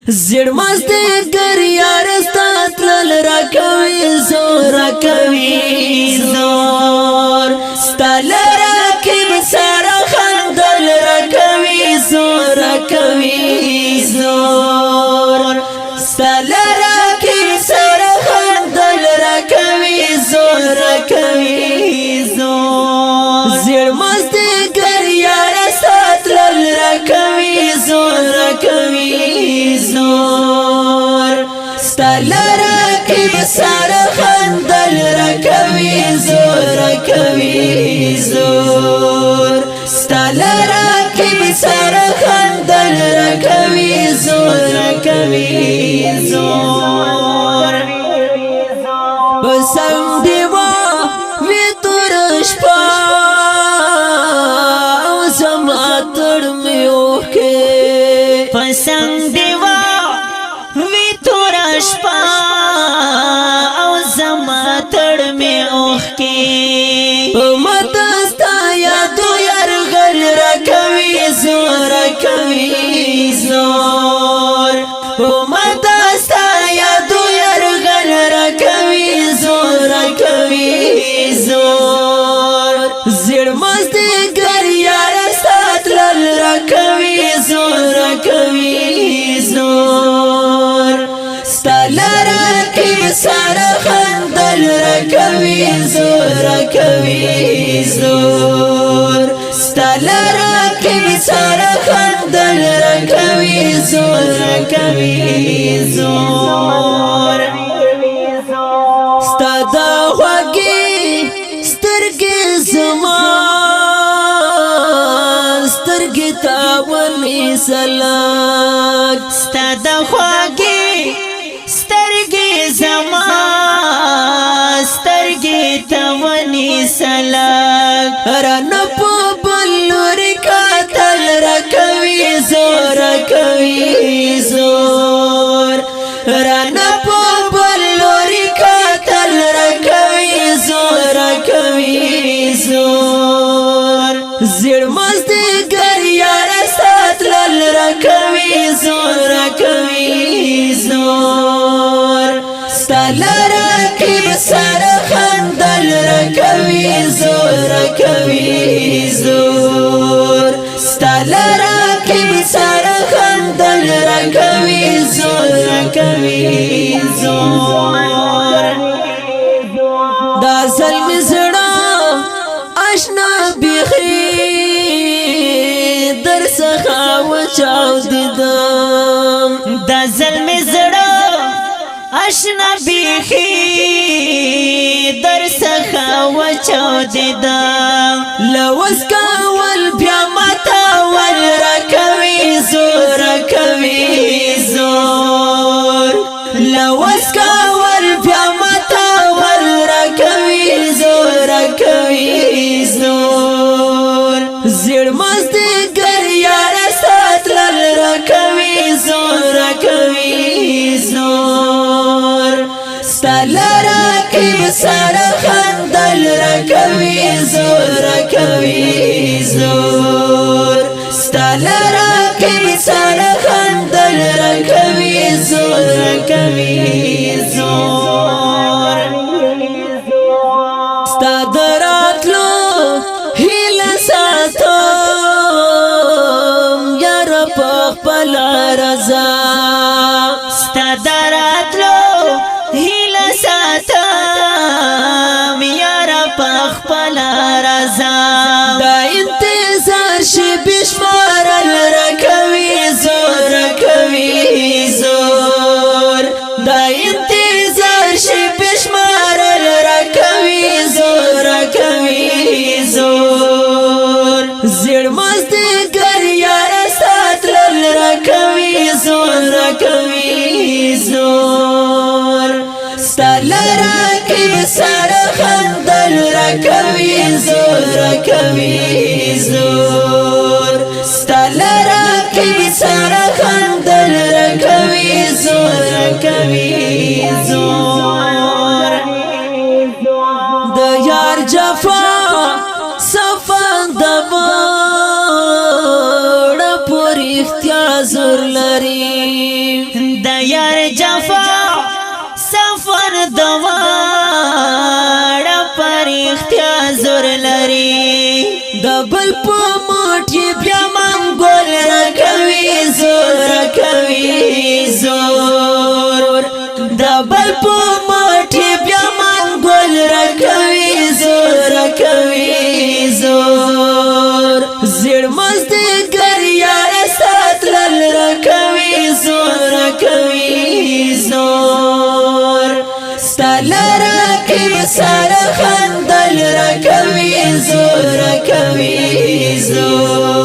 زیر مست گر یارستات لل راکوی زور راکوی زور ستال راکب سارا خندل راکوی زور راکوی زور ستال راکب سارا خندل راکوی زور راکوی زور زیر مست گر یارستات لل راکوی زور راکوی زور ستال راکب سارا خندل راکوی زور راکوی زور ستال راکب سارا خندل راکوی زور راکوی زور بسم دیوا وی تورش پا زما ترمیو کے پسند دیوا وی تورش پا او زما تړ می اوخ کی مدستا یادو یرغل راکوی زور راکوی زور مدستا یادو یرغل راکوی زور راکوی زور زیر مست گر یار سات لل راکوی زور راکوی زور ستال راکب سارا خندل راکوی زور راکوی زور ستال راکب سارا خندل راکوی زور راکوی زور ستا خوږی سترګې زما سترګې تا ونیسلک ستا د خوږې سترګې زما سترګې ته ونیسلک رانه په بل لوري کتل راکوي زور راکوي زور رانه په بل لوري کتل راکوي زور راکوي زور زیر مست گر یار سات لل راکوي زور راکوي زور ستال راکب سارا خندل راکوي زور راکوي زور ستال راکب سارا خندل راکوي زور راکوي زور دا ظلم زړه آشنا بیخي در څخه وچاو دیدم دا ظلم زړه آشنا بیخي در څخه وچاو دیدم لوس کول بیا ماتا ول راکوي زور راکوي زور لوس کول بیا ماتا ول راکوي زور راکوي زور زیر مست گر یار سات لل راکوي زور راکوي زور ستال راکب سارا خندل راکوي زور راکوي زور ستال راکب سارا خندل راکوي زور راکوي زور ستا دراتلو هیله ساتم یار په خپل رضا ستا دراتلو هیله ساتم یار په خپل رضا دا انتظار شي بشمار راکوي زور راکوي زور دا انتظار شي بشمار راکوي زور راکوي زور زیر مست گر یار سات لل راکوي زور راکوي زور ستال راکب سارا خندل راکوي زور راکوي زور ستال راکب سارا خندل راکوي زور راکوي زور د یار جفا صفان د زور لري یار جفا سفر دواړه پر اختیار زور لري دبل په موټي بیا منګول راکوي زور راکوي زور دبل په موټي بیا منګول راکوي زور راکوي زور زړ مست ګریار ساتل راکوي زور راکوي زور ستل راکي سره خندل راکوي زور راکوي زور